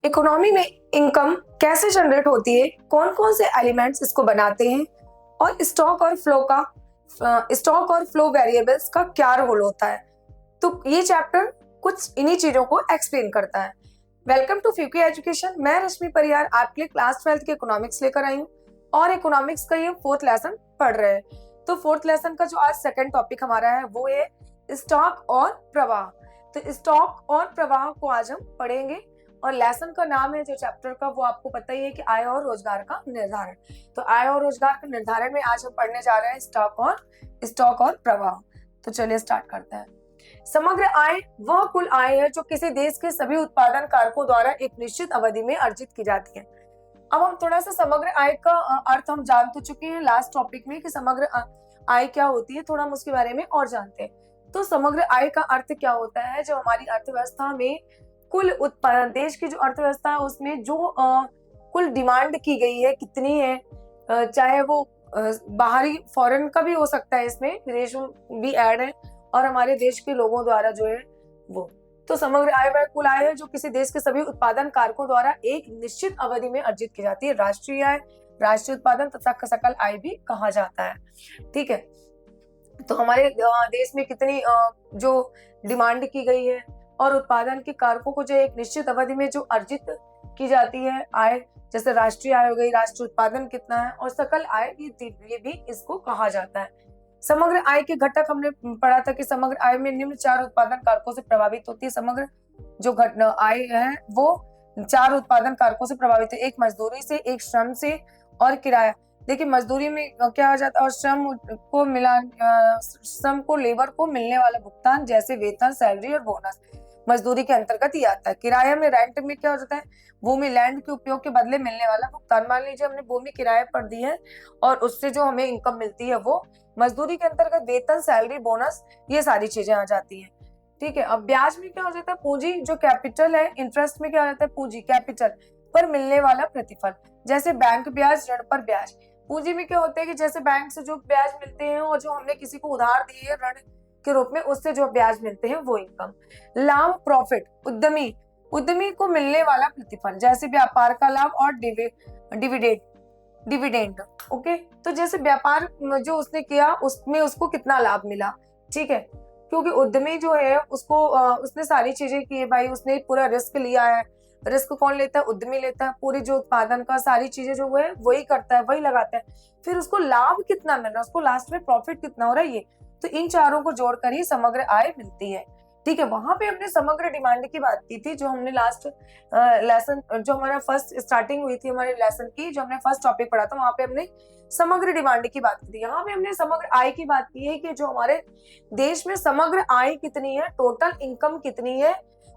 Economy में income कैसे generate होती है, कौन कौन से एलिमेंट्स इसको बनाते हैं, और स्टॉक और फ्लो वेरिएबल्स का क्या रोल होता है। तो ये चैप्टर कुछ इन्हीं चीजों को एक्सप्लेन करता है। Welcome to Fuki education. मैं रश्मि परियार आपके लिए क्लास 12th के इकोनॉमिक्स लेकर आई हूँ और इकोनॉमिक्स का ये 4th लेसन पढ़ रहे हैं। तो 4th लेसन का जो आज सेकंड टॉपिक हमारा है वो है स्टॉक और प्रवाह। तो स्टॉक और प्रवाह को आज हम पढ़ेंगे और लेसन का नाम है जो चैप्टर का वो आपको पता ही है कि आय और रोजगार का निर्धारण। तो आय और रोजगार के निर्धारण में आज हम पढ़ने जा रहे हैं स्टॉक और प्रवाह। तो चलिए स्टार्ट करते हैं। समग्र आय वह कुल आय है जो किसी देश के सभी उत्पादन कारकों द्वारा एक निश्चित अवधि में अर्जित की जाती है। अब हम थोड़ा सा समग्र आय का अर्थ हम जान तो चुके हैं लास्ट टॉपिक में कि समग्र आय क्या होती है, थोड़ा हम उसके बारे में और जानते हैं। तो समग्र आय का अर्थ क्या होता है, जो हमारी अर्थव्यवस्था में कुल उत्पादन, देश की जो अर्थव्यवस्था है उसमें जो कुल डिमांड की गई है कितनी है, चाहे वो बाहरी फॉरेन का भी हो सकता है, इसमें विदेश भी ऐड है, और हमारे देश के लोगों द्वारा जो है वो। तो समग्र आय वह कुल आय है जो किसी देश के सभी उत्पादन कारकों द्वारा एक निश्चित अवधि में अर्जित की जाती है। राष्ट्रीय आय, राष्ट्रीय उत्पादन तथा सकल आय भी कहा जाता है। ठीक है, तो हमारे देश में कितनी जो डिमांड की गई है और उत्पादन के कारकों को जो एक निश्चित अवधि में जो अर्जित की जाती है आय, जैसे राष्ट्रीय आय हो गई, राष्ट्रीय उत्पादन कितना है, और सकल आय, ये भी इसको कहा जाता है। समग्र आय के घटक हमने पढ़ा था कि समग्र आय में निम्न 4 उत्पादन कारकों से प्रभावित होती है। समग्र जो आय है वो 4 उत्पादन कारकों से प्रभावित है, एक मजदूरी से, एक श्रम से और किराया। देखिए मजदूरी में क्या हो जाता है, और श्रम को लेबर को मिलने वाला भुगतान जैसे वेतन, सैलरी और बोनस मजदूरी के अंतर्गत ही आता है। किराया में, रेंट में क्या हो जाता है, भूमि, लैंड के उपयोग के बदले मिलने वाला भुगतान। मान लीजिए हमने भूमि किराए पर दी है और उससे जो हमें इनकम मिलती है वो मजदूरी के अंतर्गत वेतन, सैलरी, बोनस, ये सारी चीजें आ जाती है। ठीक है, अब ब्याज में क्या हो जाता है, पूंजी जो कैपिटल है, इंटरेस्ट में क्या हो जाता है, पूंजी कैपिटल पर मिलने वाला प्रतिफल, जैसे बैंक ब्याज, ऋण पर ब्याज। पूंजी में क्या होता है कि जैसे बैंक से जो ब्याज मिलते हैं और जो हमने किसी को उधार दिए है ऋण के रूप में, उससे जो ब्याज मिलते हैं वो इनकम। लाभ, प्रॉफिट, उद्यमी को मिलने वाला प्रतिफल, जैसे व्यापार का लाभ और डिविडेंड। ओके, तो जैसे व्यापार जो उसने किया उसमें उसको कितना लाभ मिला। ठीक है, क्योंकि उद्यमी जो है उसको उसने सारी चीजें की है भाई, उसने पूरा रिस्क लिया है। रिस्क कौन लेता है, उद्यमी लेता है। पूरी जो उत्पादन का सारी चीजें जो है वही करता है, वही लगाता है। फिर उसको लाभ कितना मिल रहा है, उसको लास्ट में प्रॉफिट कितना हो रहा है, ये तो इन चारों को जोड़कर ही समग्र आय मिलती है। ठीक है, वहां पे हमने समग्र डिमांड की बात की थी, जो हमने लास्ट लेसन, जो हमारा फर्स्ट स्टार्टिंग हुई थी हमारे लेसन की, जो हमने फर्स्ट टॉपिक पढ़ा था, वहां पे हमने समग्र डिमांड की बात की थी। यहाँ पे हमने समग्र आय की बात की है कि जो हमारे देश में समग्र आय कितनी है, टोटल इनकम कितनी है।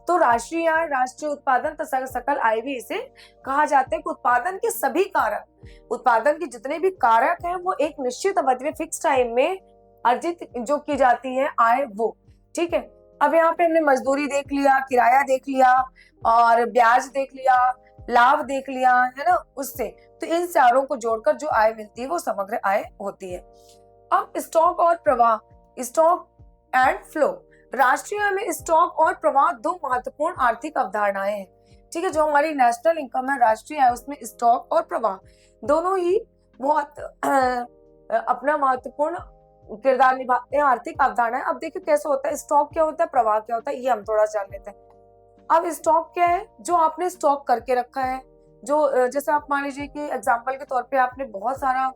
तो राष्ट्रीय आय, राष्ट्रीय उत्पादन तथा सकल आय भी इसे कहा जाता है कि उत्पादन के सभी कारक, उत्पादन के जितने भी कारक हैं वो एक निश्चित अवधि में, फिक्स टाइम में अर्जित जो की जाती है आय वो। ठीक है, अब यहाँ पे हमने मजदूरी देख लिया, किराया देख लिया और ब्याज देख लिया, लाभ देख लिया, है ना, उससे तो इन चारों को जोड़कर जो आय मिलती है वो समग्र आय होती है। अब स्टॉक और प्रवाह, स्टॉक एंड फ्लो। राष्ट्रीय आय में स्टॉक और प्रवाह दो महत्वपूर्ण आर्थिक अवधारणाएं हैं। ठीक है, जो हमारी नेशनल इनकम है, राष्ट्रीय आय, उसमें स्टॉक और प्रवाह दोनों ही बहुत अपना महत्वपूर्ण किरदार निभाते हैं, आर्थिक अवधारणा है। अब देखिए कैसे होता है, स्टॉक क्या होता है, प्रवाह क्या होता है, ये हम थोड़ा जान लेते हैं। अब स्टॉक क्या है, जो आपने स्टॉक करके रखा है, जो जैसे आप मान लीजिए कि एग्जांपल के तौर पे आपने बहुत सारा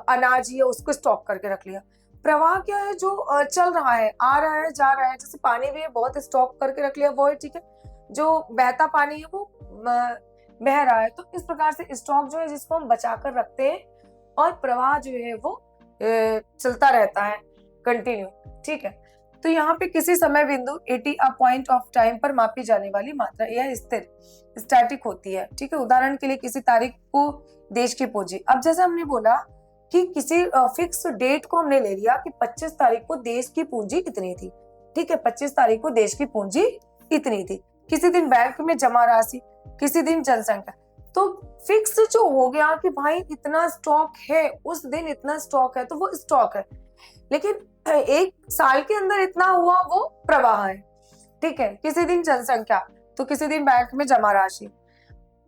अनाज है उसको स्टॉक करके रख लिया। प्रवाह क्या है, जो चल रहा है, आ रहा है, जा रहा है, जैसे पानी भी है, बहुत स्टॉक करके रख लिया वो है। ठीक है, जो बहता पानी है वो बह रहा है। तो इस प्रकार से स्टॉक जो है जिसको हम बचा कर रखते हैं, और प्रवाह जो है वो चलता रहता है कंटिन्यू। ठीक है, तो यहाँ पे किसी समय बिंदु अ पॉइंट ऑफ टाइम पर मापी जाने वाली मात्रा, यह स्थिर, स्टैटिक होती है। ठीक है, उदाहरण के लिए किसी तारीख को देश की पूंजी, अब जैसे हमने बोला कि किसी फिक्स डेट को हमने ले लिया कि 25 तारीख को देश की पूंजी इतनी थी। ठीक है, 25 तारीख को देश की पूंजी इतनी थी। किसी दिन बैंक में जमा राशि, किसी दिन जनसंख्या, तो फिक्स जो हो गया कि भाई इतना स्टॉक है, उस दिन इतना स्टॉक है, तो वो स्टॉक है। लेकिन एक साल के अंदर इतना हुआ वो प्रवाह है। ठीक है, किसी दिन जनसंख्या, तो किसी दिन बैंक में जमा राशि।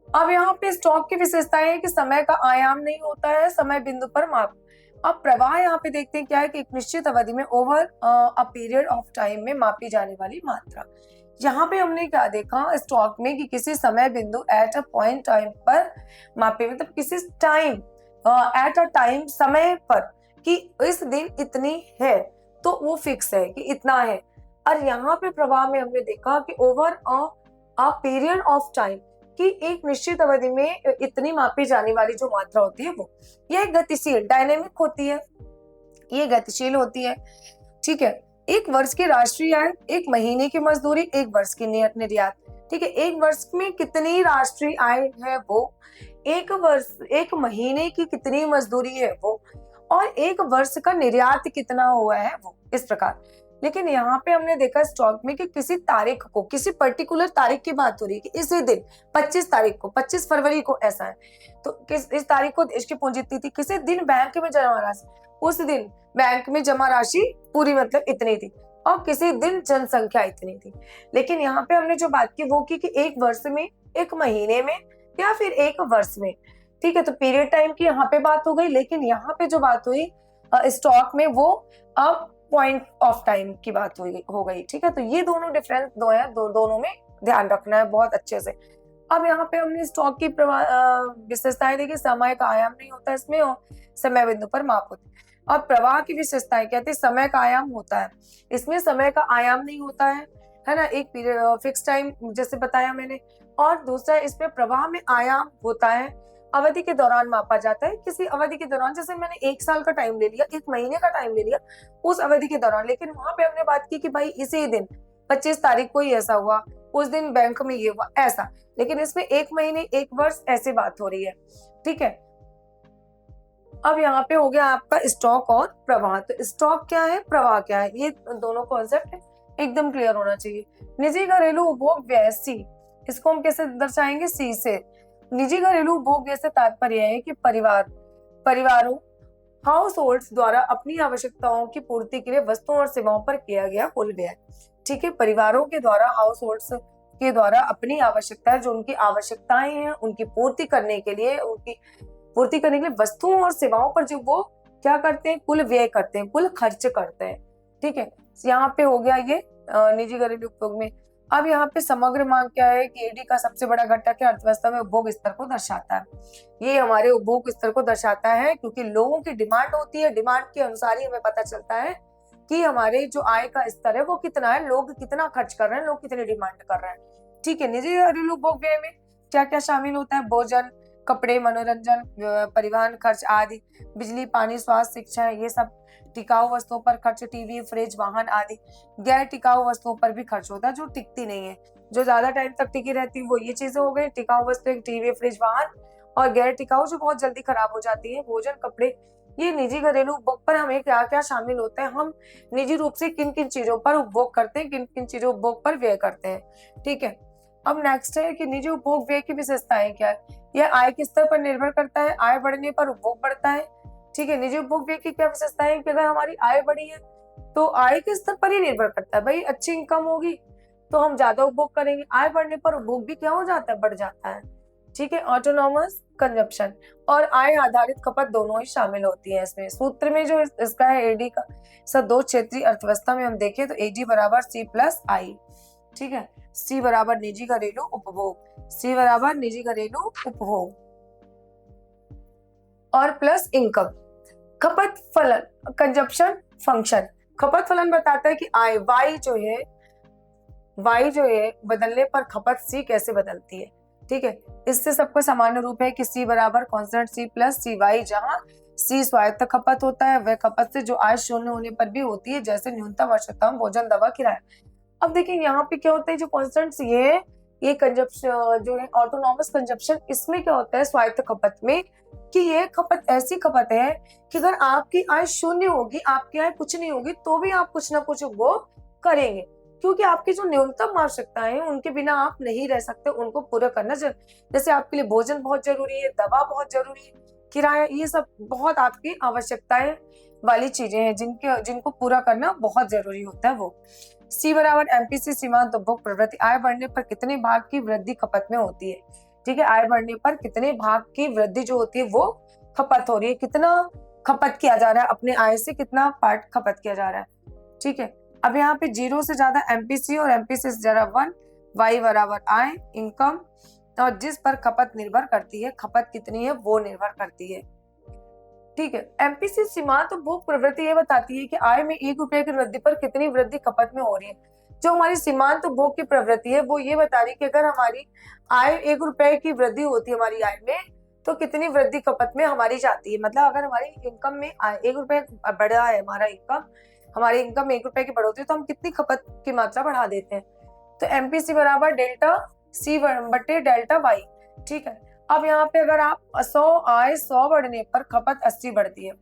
अब यहाँ पे स्टॉक की विशेषताएं है कि समय का आयाम नहीं होता है, समय बिंदु पर माप। अब प्रवाह यहाँ पे देखते हैं क्या है कि एक निश्चित अवधि में over a period of time में मापी जाने वाली मात्रा। यहाँ पे हमने क्या देखा स्टॉक में कि किसी समय बिंदु एट अ पॉइंट टाइम पर मापे, मतलब किसी टाइम एट अ टाइम समय पर कि इस दिन इतनी है तो वो फिक्स है कि इतना है। और यहाँ पे प्रवाह में हमने देखा कि over a period of time कि एक निश्चित अवधि में इतनी मापी जाने वाली जो मात्रा होती है वो ये गतिशील डायनेमिक होती है, ये गतिशील होती है। ठीक है, एक वर्ष की राष्ट्रीय आय, एक महीने की मजदूरी, एक वर्ष की निर्यात। ठीक है, एक वर्ष में कितनी राष्ट्रीय आय है वो, एक महीने की कितनी मजदूरी है वो, और एक वर्ष का निर्यात कितना हुआ है वो, इस प्रकार। लेकिन यहाँ पे हमने देखा स्टॉक में कि किसी तारीख को, किसी पर्टिकुलर तारीख की बात हो रही है कि इसी दिन 25 तारीख को, 25 फरवरी को ऐसा है, तो इस तारीख को देश की पूंजी इतनी थी, किसी दिन बैंक में जमा राशि, उस दिन बैंक में जमा राशि पूरी मतलब इतनी थी, और किसी दिन जनसंख्या इतनी थी। लेकिन यहाँ पे हमने जो बात की वो की कि एक वर्ष में, एक महीने में, या फिर एक वर्ष में। ठीक है, तो पीरियड टाइम की यहाँ पे बात हो गई, लेकिन यहाँ पे जो बात हुई स्टॉक में वो अब पॉइंट ऑफ टाइम की बात हो गई। ठीक है, तो ये दोनों डिफरेंस दो है, दोनों में ध्यान रखना है बहुत अच्छे से। अब यहाँ पे हमने स्टॉक की विशेषताएं देखी, समय का आयाम नहीं होता इसमें और समय बिंदु पर माप होती है। और प्रवाह की विशेषताएं कहते हैं समय का आयाम होता है, इसमें समय का आयाम नहीं होता है ना, एक पीरियड फिक्स टाइम जैसे बताया मैंने। और दूसरा इसमें प्रवाह में आयाम होता है, अवधि के दौरान मापा जाता है, किसी अवधि के दौरान, जैसे मैंने एक साल का टाइम ले लिया, एक महीने का टाइम ले लिया उस अवधि के दौरान। लेकिन वहां पे हमने बात की कि भाई इसी दिन 25 तारीख को ही ऐसा हुआ, उस दिन बैंक में ये हुआ ऐसा, लेकिन इसमें एक महीने, एक वर्ष ऐसी बात हो रही है। ठीक है, अब यहाँ पे हो गया आपका स्टॉक और प्रवाह। तो स्टॉक क्या है, प्रवाह क्या है, ये दोनों कॉन्सेप्ट एकदम क्लियर होना चाहिए। निजी घरेलू उपभोग व्यय सी, इसको हम कैसे दर्शाएंगे, सी से। निजी घरेलू उपभोग व्यय से तात्पर्य है कि परिवारों हाउस होल्ड्स द्वारा अपनी आवश्यकताओं की पूर्ति के लिए वस्तुओं और सेवाओं पर किया गया कुल व्यय। ठीक है, परिवारों के द्वारा, हाउस होल्ड्स के द्वारा अपनी आवश्यकताएं, जो उनकी आवश्यकताएं हैं उनकी पूर्ति करने के लिए, वस्तुओं और सेवाओं पर जो वो क्या करते हैं, कुल व्यय करते हैं, कुल खर्च करते हैं। ठीक है, यहाँ पे हो गया ये निजी घरेलू उपभोग में। अब यहाँ पे समग्र मांग क्या है कि एडी का सबसे बड़ा घटक है, अर्थव्यवस्था में उपभोग स्तर को दर्शाता है। ये हमारे उपभोग स्तर को दर्शाता है क्योंकि लोगों की डिमांड होती है, डिमांड के अनुसार ही हमें पता चलता है कि हमारे जो आय का स्तर है वो कितना है, लोग कितना खर्च कर रहे हैं, लोग कितनी डिमांड कर रहे हैं। ठीक है, निजी घरेलू उपभोग व्यय में क्या क्या शामिल होता है, भोजन, कपड़े, मनोरंजन, परिवहन खर्च आदि, बिजली, पानी, स्वास्थ्य, शिक्षा, ये सब। टिकाऊ वस्तुओं पर खर्च, टीवी, फ्रिज, वाहन आदि। गैर टिकाऊ वस्तुओं पर भी खर्च होता है जो टिकती नहीं है, जो ज्यादा टाइम तक टिकी रहती है वो ये चीजें हो गई, टिकाऊ वस्तु टीवी, फ्रिज, वाहन। और गैर टिकाऊ जो बहुत जल्दी खराब हो जाती है, भोजन, कपड़े। ये निजी घरेलू उपभोग पर हमें क्या क्या शामिल होता है, हम निजी रूप से किन किन चीजों पर उपभोग करते हैं, किन किन चीजों उपभोग पर व्यय करते हैं। ठीक है, अब नेक्स्ट है कि निजी उपभोग व्यय की विशेषताएं क्या है। यह आय के स्तर पर निर्भर करता है, आय बढ़ने पर उपभोग बढ़ता है। ठीक है, निजी उपभोग व्यय की क्या विशेषता है कि अगर हमारी आय बढ़ी है तो आय के स्तर पर ही निर्भर करता है, भाई अच्छी इनकम होगी तो हम ज्यादा उपभोग करेंगे, आय बढ़ने पर उपभोग भी क्या हो जाता है, बढ़ जाता है। ठीक है, ऑटोनॉमस कंजप्शन और आय आधारित खपत दोनों ही शामिल होती है इसमें। सूत्र में जो इसका है एडी का सब दो क्षेत्रीय अर्थव्यवस्था में हम देखें तो एडी बराबर सी प्लस आई। ठीक है, सी बराबर निजी घरेलू उपभोग, सी बराबर निजी घरेलू उपभोग और प्लस इनकम। खपत फलन कंजप्शन फंक्शन, खपत फलन बताता है कि आय वाई जो है बदलने पर खपत सी कैसे बदलती है। ठीक है, इससे सबको सामान्य रूप है कि सी बराबर कांस्टेंट सी प्लस सी वाई, जहां सी स्वायत्त खपत होता है, वह खपत से जो आय शून्य होने पर भी होती है, जैसे न्यूनतम वर्षतम भोजन, दवा, किराया। अब देखिए यहाँ पे क्या होता है, जो कांस्टेंट सी है ये कंजप्शन जो है ऑटोनॉमस कंजप्शन, इसमें क्या होता है स्वायत्त खपत में कि ये खपत ऐसी खपत है कि अगर आपकी आय शून्य होगी, आपकी आय कुछ नहीं होगी, तो भी आप कुछ ना कुछ उपभोग करेंगे, क्योंकि आपकी जो न्यूनतम आवश्यकताएं हैं उनके बिना आप नहीं रह सकते, उनको पूरा करना जैसे आपके लिए भोजन बहुत जरूरी है, दवा बहुत जरूरी है, किराया, ये सब बहुत आपकी आवश्यकताएं वाली चीजें हैं जिनको पूरा करना बहुत जरूरी होता है वो। सी बराबर एमपीसी सीमांत उपभोग प्रवृत्ति, आय बढ़ने पर कितने भाग की वृद्धि खपत में होती है। ठीक है, आय बढ़ने पर कितने भाग की वृद्धि जो होती है वो खपत हो रही है, कितना खपत किया जा रहा है, अपने आय से कितना पार्ट खपत किया जा रहा है। ठीक है, अब यहाँ पे 0 से ज्यादा एमपीसी और एमपीसी से ज्यादा 1, वाई बराबर आय इनकम, और जिस पर खपत निर्भर करती है, खपत कितनी है वो निर्भर करती है। ठीक है, एमपीसी सीमांत उपभोग प्रवृत्ति ये बताती है कि आय में 1 रुपए की वृद्धि पर कितनी वृद्धि खपत में हो रही है। जो हमारी सीमांत उपभोग की प्रवृत्ति है वो ये बता रही है कि अगर हमारी आय 1 रुपए की वृद्धि होती है हमारी आय में, तो कितनी वृद्धि खपत में हमारी जाती है। मतलब अगर हमारी इनकम में 1 रुपए बढ़ा है हमारा इनकम, हमारी इनकम 1 रुपए की बढ़ोतरी, तो हम कितनी खपत की मात्रा बढ़ा देते हैं। तो एमपीसी बराबर डेल्टा सी बटे डेल्टा वाई। ठीक है, अब यहाँ पे अगर आप 100 आय 100 बढ़ने पर खपत 80 बढ़ती है,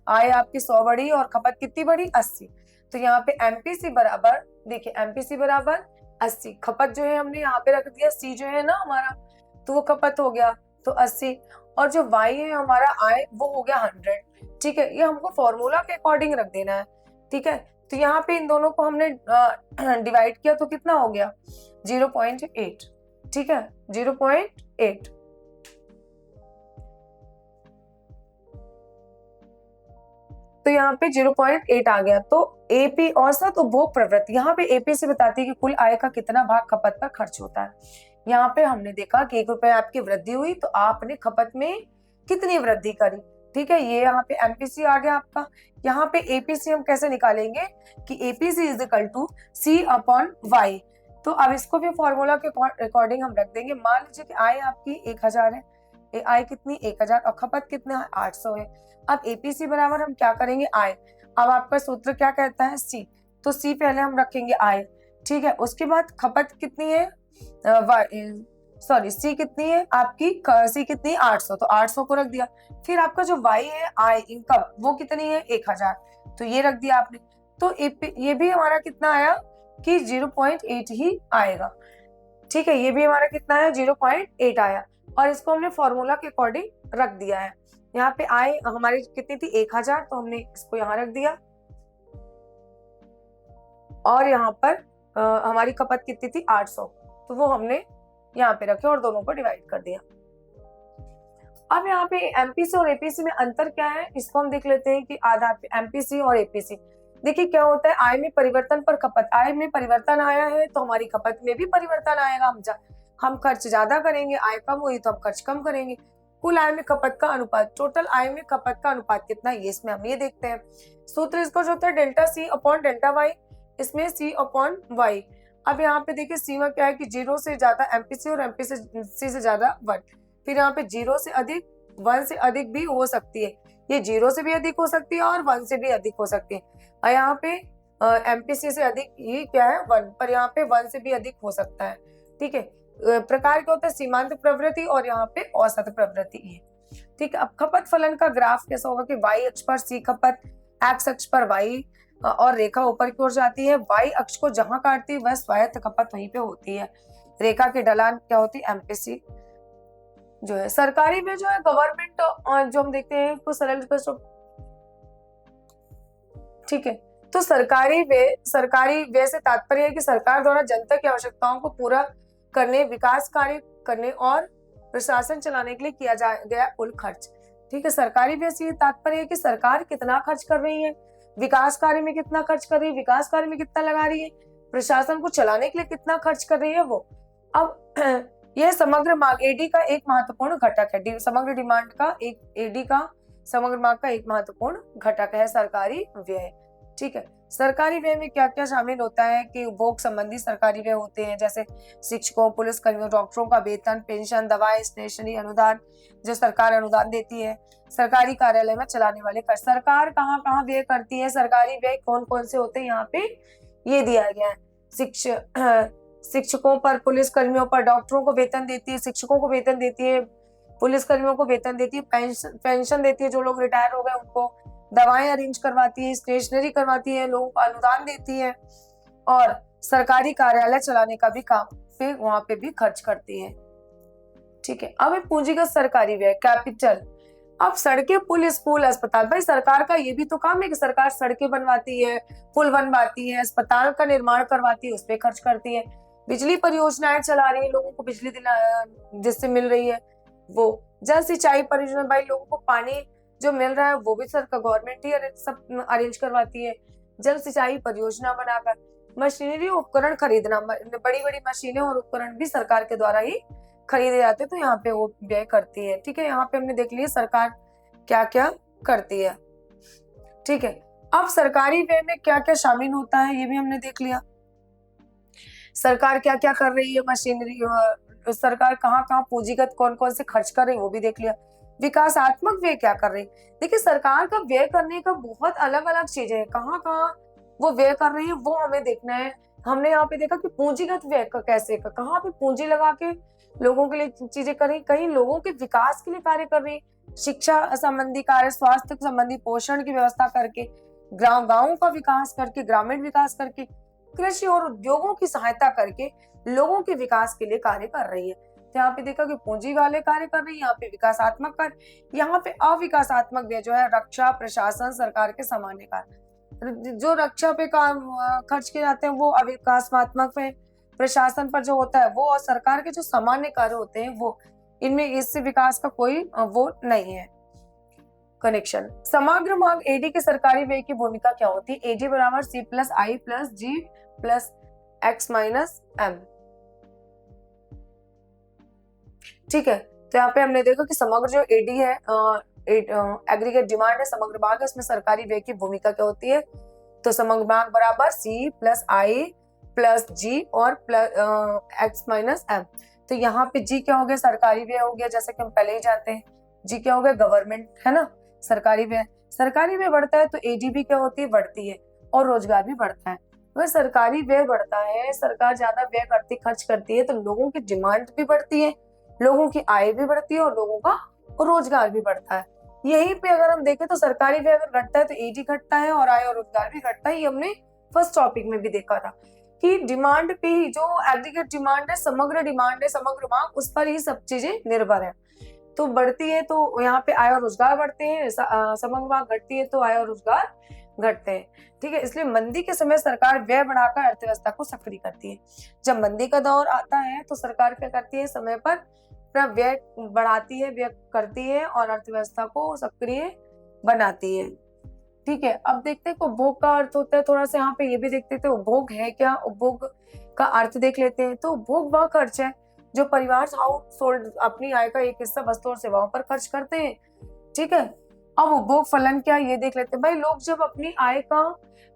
आय आपकी 100 बढ़ी और खपत कितनी बढ़ी 80, तो यहाँ पे एमपीसी बराबर, देखिए एमपीसी बराबर 80, खपत जो है हमने यहाँ पे रख दिया, सी जो है ना हमारा, तो वो खपत हो गया तो 80, और जो वाई है हमारा आय वो हो गया 100। ठीक है, ये हमको फॉर्मूला के अकॉर्डिंग रख देना है। ठीक है, तो यहाँ पे इन दोनों को हमने डिवाइड किया तो कितना हो गया 0.8। ठीक है, 0.8। तो यहाँ पे 0.8 आ गया। तो एपी औसत उपभोग प्रवृत्ति, यहाँ पे एपी से बताती है कि कुल आय का कितना भाग खपत पर खर्च होता है। यहाँ पे हमने देखा कि 1 रुपए आपकी वृद्धि हुई तो आपने खपत में कितनी वृद्धि करी। ठीक है, ये यहाँ पे एमपीसी आ गया आपका। यहाँ पे एपीसी हम कैसे निकालेंगे कि APC is equal to C upon Y. तो अब इसको भी फॉर्मूला के अकॉर्डिंग हम रख देंगे। मान लीजिए कि आय आपकी 1000 है, आय कितनी 1000 और खपत कितना है 800 है। अब एपीसी बराबर हम क्या करेंगे आय, अब आपका सूत्र क्या कहता है सी, तो सी पहले हम रखेंगे आय। ठीक है, उसके बाद खपत कितनी है, सी कितनी है आपकी, सी कितनी 800, तो 800 को रख दिया। फिर आपका जो वाई है आय इनकम वो कितनी है 1000, तो ये रख दिया आपने। तो ये भी हमारा कितना आया कि 0.8 ही आएगा। ठीक है, ये भी हमारा कितना है 0.8 आया, और इसको हमने फॉर्मूला के अकॉर्डिंग रख दिया है। यहाँ पे आय हमारी कितनी थी 1000, तो हमने इसको यहाँ रख दिया, और यहाँ पर हमारी खपत कितनी थी 800, तो वो हमने यहाँ पे रखे और दोनों को डिवाइड कर दिया। अब यहाँ पे एमपीसी और एपीसी में अंतर क्या है, इसको हम देख लेते हैं कि आधार पे एमपीसी और एपीसी। देखिए क्या होता है, आय में परिवर्तन पर खपत, आय में परिवर्तन आया है तो हमारी खपत में भी परिवर्तन आएगा। हम खर्च ज्यादा करेंगे, आय कम हुई तो हम खर्च कम करेंगे। कुल आय में खपत का अनुपात, टोटल आय में खपत का अनुपात कितना है, ये इसमें हम ये देखते हैं। सूत्र इसको जो होता है delta C upon delta Y, इसमें सी अपॉन वाई। अब यहाँ पे देखिए सीमा क्या है कि 0 से ज्यादा एमपीसी और एमपीसी से ज्यादा 1। फिर यहाँ पे 0 से अधिक 1 से अधिक भी हो सकती है, ये 0 से भी अधिक हो सकती है और 1 से भी अधिक हो सकती है। और यहाँ पे एमपीसी से अधिक ये क्या है 1, पर यहाँ पे 1 से भी अधिक हो सकता है। ठीक है, प्रकार क्या होता है सीमांत प्रवृत्ति और यहाँ पे औसत प्रवृत्ति है। ठीक है, अब खपत फलन का ग्राफ कैसा होगा कि वाई अक्ष पर सी खपत, एक्स अक्ष पर वाई, और रेखा ऊपर की ओर जाती है। वाई अक्ष को जहां काटती है वह स्वायत्त खपत वहीं पे होती है। रेखा की ढलान क्या होती है एमपीसी जो है। सरकारी में जो है गवर्नमेंट जो हम देखते हैं को सरल रिक्वेस्ट। ठीक है, तो सरकारी व्यय से तात्पर्य है कि सरकार द्वारा जनता की आवश्यकताओं को पूरा करने, विकास कार्य करने और प्रशासन चलाने के लिए किया गया कुल खर्च। ठीक है, सरकारी व्यय से तात्पर्य है कि सरकार कितना खर्च कर रही है, विकास कार्य में कितना खर्च कर रही है, विकास कार्य में कितना लगा रही है, प्रशासन को चलाने के लिए कितना खर्च कर रही है वो। अब यह समग्र मांग एडी का एक महत्वपूर्ण घटक है, समग्र डिमांड का एक एडी का समग्र मांग का एक महत्वपूर्ण घटक है सरकारी व्यय। ठीक है, सरकारी व्यय में क्या क्या शामिल होता है कि उपभोग संबंधी सरकारी व्यय होते हैं, जैसे शिक्षकों, पुलिस कर्मियों, डॉक्टरों का वेतन, पेंशन, दवाएं, स्टेशनरी अनुदान जो सरकार अनुदान देती है, सरकारी कार्यालय में चलाने वाले खर्च। सरकार कहाँ कहाँ व्यय करती है, सरकारी व्यय कौन कौन से होते हैं यहाँ पे ये दिया गया है। शिक्षकों पर, पुलिस कर्मियों पर, डॉक्टरों को वेतन देती है, शिक्षकों को वेतन देती है, पुलिस कर्मियों को वेतन देती है, पेंशन देती है जो लोग रिटायर हो गए उनको, दवाएं अरेंज करवाती है, स्टेशनरी करवाती है, लोगों को अनुदान देती है, और सरकारी कार्यालय चलाने का भी काम फिर वहां पे भी खर्च करती है। ठीक है, अब पूंजीगत सरकारी व्यय कैपिटल। अब सड़कें, पुल, स्कूल, अस्पताल, भाई सरकार का ये भी तो काम है कि सरकार सड़कें बनवाती है, पुल बनवाती है, अस्पताल का निर्माण करवाती है, उस पर खर्च करती है। बिजली परियोजनाएं चला रही है, लोगों को बिजली जिससे मिल रही है वो। जल सिंचाई परियोजना, भाई लोगों को पानी जो मिल रहा है वो भी सरकार गवर्नमेंट ही सब अरेंज करवाती है। जल सिंचाई परियोजना बनाकर मशीनरी उपकरण खरीदना, बड़ी बड़ी मशीनें और उपकरण भी सरकार के द्वारा ही खरीदे जाते हैं, तो यहाँ पे वो व्यय करती है। ठीक है, यहाँ पे हमने देख लिया सरकार क्या क्या करती है। ठीक है, अब सरकारी व्यय में क्या क्या शामिल होता है ये भी हमने देख लिया। सरकार क्या क्या कर रही है, मशीनरी, सरकार कहाँ कहाँ पूंजीगत कौन कौन से खर्च कर रही है वो भी देख लिया। विकासात्मक व्यय क्या कर रही है, देखिए सरकार का व्यय करने का बहुत अलग अलग चीजें हैं, कहाँ कहाँ वो व्यय कर रही है वो हमें देखना है। हमने यहाँ पे देखा कि पूंजीगत व्यय का कैसे का, कहाँ पे पूंजी लगा के लोगों के लिए चीजें कर रही, कहीं लोगों के विकास के लिए कार्य कर रही, शिक्षा संबंधी कार्य, स्वास्थ्य संबंधी पोषण की व्यवस्था करके, गाँव का विकास करके, ग्रामीण विकास करके, कृषि और उद्योगों की सहायता करके लोगों के विकास के लिए कार्य कर रही है। तो यहाँ पे देखा कि पूंजी वाले कार्य कर रही है, यहाँ पे विकासात्मक कार्य। यहाँ पे अविकासात्मक व्यय जो है रक्षा, प्रशासन, सरकार के सामान्य कार्य, जो रक्षा पे काम खर्च किए जाते हैं वो अविकासात्मक है, प्रशासन पर जो होता है वो, और सरकार के जो सामान्य कार्य होते हैं वो, इनमें इससे विकास का कोई वो नहीं है कनेक्शन। समग्र मांग एडी के सरकारी व्यय की भूमिका क्या होती है, एडी बराबर सी प्लस आई प्लस जी प्लस एक्स माइनस एम। ठीक है, तो यहाँ पे हमने देखा कि समग्र जो एडी है, एग्रीगेट डिमांड है, समग्र मांग है, उसमें सरकारी व्यय की भूमिका क्या होती है, तो समग्र मांग बराबर सी प्लस आई प्लस जी और प्लस एक्स माइनस एम। तो यहाँ पे जी क्या हो गया, सरकारी व्यय हो गया, जैसे कि हम पहले ही जानते हैं। जी क्या हो गया, गवर्नमेंट, है ना, सरकारी व्यय। सरकारी व्यय बढ़ता है तो एडी भी क्या होती है, बढ़ती है, और रोजगार भी बढ़ता है। अगर सरकारी व्यय बढ़ता है, सरकार ज्यादा व्यय करती, खर्च करती है, तो लोगों की डिमांड भी बढ़ती है, लोगों की आय भी बढ़ती है, और लोगों का रोजगार भी बढ़ता है। यहीं पे अगर हम देखें तो सरकारी व्यय अगर घटता है तो एडी घटता है और आय और रोजगार भी घटता है। ये हमने फर्स्ट टॉपिक में भी देखा था कि डिमांड पे ही, जो एग्रीगेट डिमांड है, समग्र मांग, उस पर ही सब चीजें निर्भर है। तो बढ़ती है तो यहाँ पे आय और रोजगार बढ़ते हैं, समग्र मांग घटती है तो आय और रोजगार घटते हैं। ठीक है, इसलिए मंदी के समय सरकार व्यय बढ़ाकर अर्थव्यवस्था को सक्रिय करती है। जब मंदी का दौर आता है तो सरकार क्या करती है, समय पर अपना व्यय बढ़ाती है, व्यय करती है और अर्थव्यवस्था को सक्रिय बनाती है। ठीक है, अब देखते हैं उपभोग का अर्थ होता है, थोड़ा सा यहाँ पे ये भी देखते थे उपभोग है क्या, उपभोग का अर्थ देख लेते हैं। तो उपभोग वह खर्च है जो परिवार हाउस होल्ड अपनी आय का एक हिस्सा वस्तु और सेवाओं पर खर्च करते हैं। ठीक है, अब उपभोग फलन क्या, ये देख लेते हैं। भाई लोग जब अपनी आय का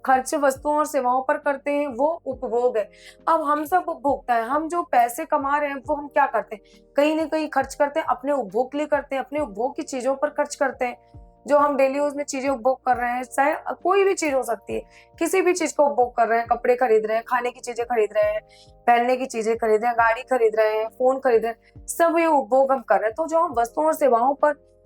खर्च वस्तुओं और सेवाओं पर करते हैं वो उपभोग है। अब हम सब उपभोक्ता है, हम जो पैसे कमा रहे हैं वो हम क्या करते हैं, कहीं ना कहीं खर्च करते हैं, अपने उपभोग के लिए करते हैं, अपने उपभोग की चीजों पर खर्च करते हैं। जो हम डेली यूज में चीजें उपभोग कर रहे हैं, चाहे कोई भी चीज हो सकती है, किसी भी चीज को उपभोग कर रहे हैं, कपड़े खरीद रहे हैं, खाने की चीजें खरीद रहे हैं, पहनने की चीजें खरीद रहे हैं, गाड़ी खरीद रहे हैं, फोन खरीद रहे हैं, सब ये उपभोग हम कर रहे हैं। तो जो हम वस्तुओं और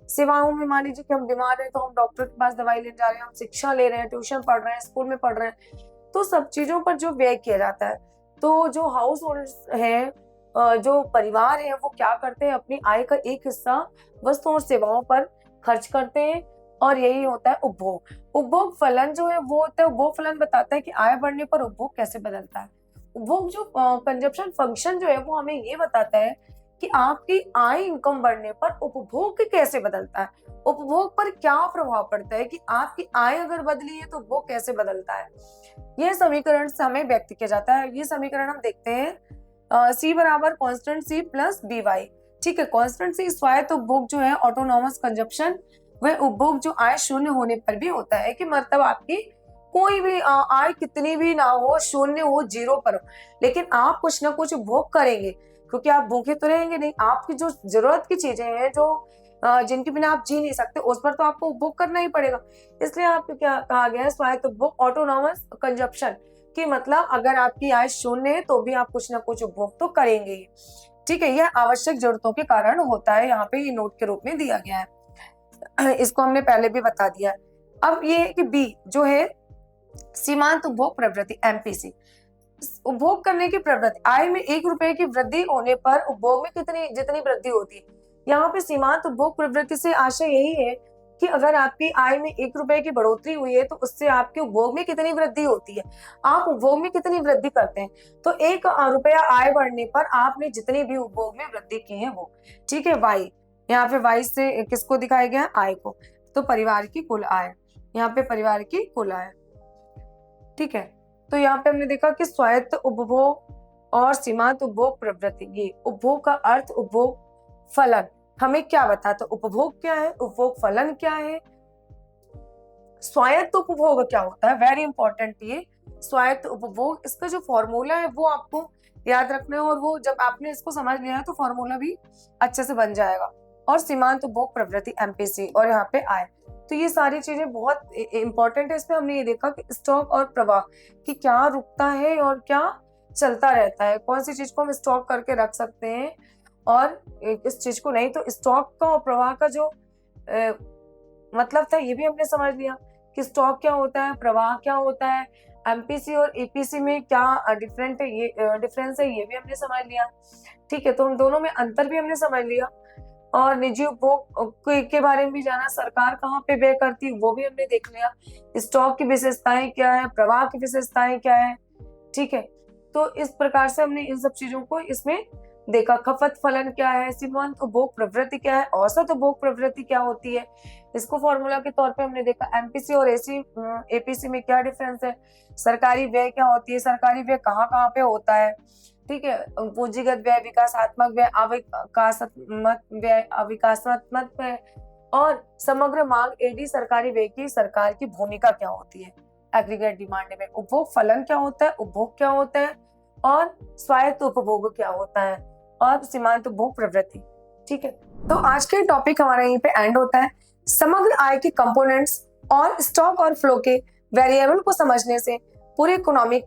सेवाओं में मान लीजिए कि हम बीमार हैं तो हम डॉक्टर के पास दवाई लेने जा रहे हैं, हम शिक्षा ले रहे हैं, ट्यूशन पढ़ रहे हैं, स्कूल में पढ़ रहे हैं, तो सब चीजों पर जो व्यय किया जाता है। तो जो हाउस होल्ड्स है, जो परिवार है, वो क्या करते हैं, अपनी आय का एक हिस्सा वस्तुओं और सेवाओं पर खर्च करते हैं, और यही होता है उपभोग। उपभोग फलन जो है वो होता है, उपभोग फलन बताता है कि आय बढ़ने पर उपभोग कैसे बदलता है। उपभोग जो कंजप्शन फंक्शन जो है वो हमें ये बताता है कि आपकी आय इनकम बढ़ने पर उपभोग कैसे बदलता है, उपभोग पर क्या प्रभाव पड़ता है, कि आपकी आय अगर बदली है तो उपभोग कैसे बदलता है। यह समीकरण से हमें व्यक्त किया जाता है। ये समीकरण हम देखते हैं, सी बराबर constant C plus B Y. ठीक है, कॉन्स्टेंट सी स्वायत्त उपभोग जो है, ऑटोनॉमस कंजप्शन, वह उपभोग जो आय शून्य होने पर भी होता है, कि मतलब आपकी कोई भी आय कितनी भी ना हो, शून्य हो, जीरो पर हो, लेकिन आप कुछ ना कुछ उपभोग करेंगे, क्योंकि आप भूखे तो रहेंगे नहीं। आपकी जो जरूरत की चीजें हैं, जो जिनके बिना आप जी नहीं सकते, उस पर तो आपको उपभोग करना ही पड़ेगा। इसलिए आपको क्या कहा गया है, स्वायत्त उपभोग, ऑटोनॉमस कंजप्शन, कि मतलब अगर आपकी आय शून्य है तो भी आप कुछ ना कुछ उपभोग तो करेंगे। ठीक है, यह आवश्यक जरूरतों के कारण होता है, यहाँ पे ये नोट के रूप में दिया गया है, इसको हमने पहले भी बता दिया। अब ये कि बी जो है सीमांत उपभोग प्रवृत्ति, एमपीसी, उपभोग करने की प्रवृत्ति, आय में 1 रुपए की वृद्धि होने पर उपभोग में जितनी वृद्धि होती है। यहाँ पे सीमांत उपभोग प्रवृत्ति से आशय यही है कि अगर आपकी आय में 1 रुपए की बढ़ोतरी हुई है तो उससे आपके उपभोग में कितनी वृद्धि होती है, आप उपभोग में कितनी वृद्धि करते हैं। तो 1 रुपया आय बढ़ने पर आपने जितनी भी उपभोग में वृद्धि की है वो, ठीक है। वाई, यहाँ पे वाई से किसको दिखाया गया, आय को, तो परिवार की कुल आय, यहाँ पे परिवार की कुल आय, ठीक है। तो यहाँ पे हमने देखा कि स्वायत्त उपभोग और सीमांत उपभोग प्रवृत्ति, ये उपभोग का अर्थ, उपभोग फलन हमें क्या बताता है, उपभोग क्या है, उपभोग फलन क्या है, स्वायत्त उपभोग क्या होता है, वेरी इंपॉर्टेंट ये स्वायत्त उपभोग, इसका जो फॉर्मूला है वो आपको याद रखना है, और वो जब आपने इसको समझ लिया है तो फॉर्मूला भी अच्छे से बन जाएगा। और सीमांत उपभोग प्रवृत्ति एमपीसी, और यहाँ पे आय, तो ये सारी चीजें बहुत इंपॉर्टेंट है। इसमें हमने ये देखा कि स्टॉक और प्रवाह कि क्या रुकता है और क्या चलता रहता है, कौन सी चीज को हम स्टॉक करके रख सकते हैं और इस चीज को नहीं। तो स्टॉक का और प्रवाह का जो मतलब था ये भी हमने समझ लिया कि स्टॉक क्या होता है, प्रवाह क्या होता है, एमपीसी और एपीसी में क्या डिफरेंस है ये भी हमने समझ लिया, ठीक है। तो उन दोनों में अंतर भी हमने समझ लिया, और निजी उपभोग के बारे में भी जाना, सरकार कहाँ पे व्यय करती है वो भी हमने देख लिया, स्टॉक की विशेषताएं क्या है, प्रवाह की विशेषताएं क्या है, ठीक है। तो इस प्रकार से हमने इन सब चीजों को इसमें देखा। खपत फलन क्या है, सीमांत उपभोग प्रवृत्ति क्या है, औसत उपभोग प्रवृत्ति क्या होती है, इसको फॉर्मूला के तौर पे हमने देखा। एमपीसी और एपीसी में क्या डिफरेंस है, सरकारी व्यय क्या होती है, सरकारी व्यय कहाँ कहाँ पे होता है, ठीक है। पूंजीगत व्यय, विकासात्मक व्यय, अविकासात्मक व्यय, और समग्र मांग एडी सरकारी व्यय की सरकार की भूमिका क्या होती है, एग्रीगेट डिमांड में उपभोग फलन क्या होता है, उपभोग क्या होता है, और स्वायत्त उपभोग क्या होता है, और सीमांत उपभोग प्रवृत्ति, ठीक है। तो आज के टॉपिक हमारा यहीं पे एंड होता है। समग्र आय के कंपोनेंट्स और स्टॉक और फ्लो के वेरिएबल को समझने से पूरे इकोनॉमिक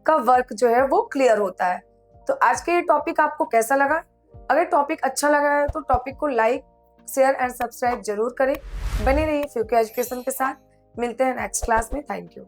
का वर्क जो है वो क्लियर होता है। तो आज के ये टॉपिक आपको कैसा लगा? अगर टॉपिक अच्छा लगा है तो टॉपिक को लाइक, शेयर एंड सब्सक्राइब जरूर करें। बने रहिए फ्यूके एजुकेशन के साथ। मिलते हैं नेक्स्ट क्लास में। Thank you.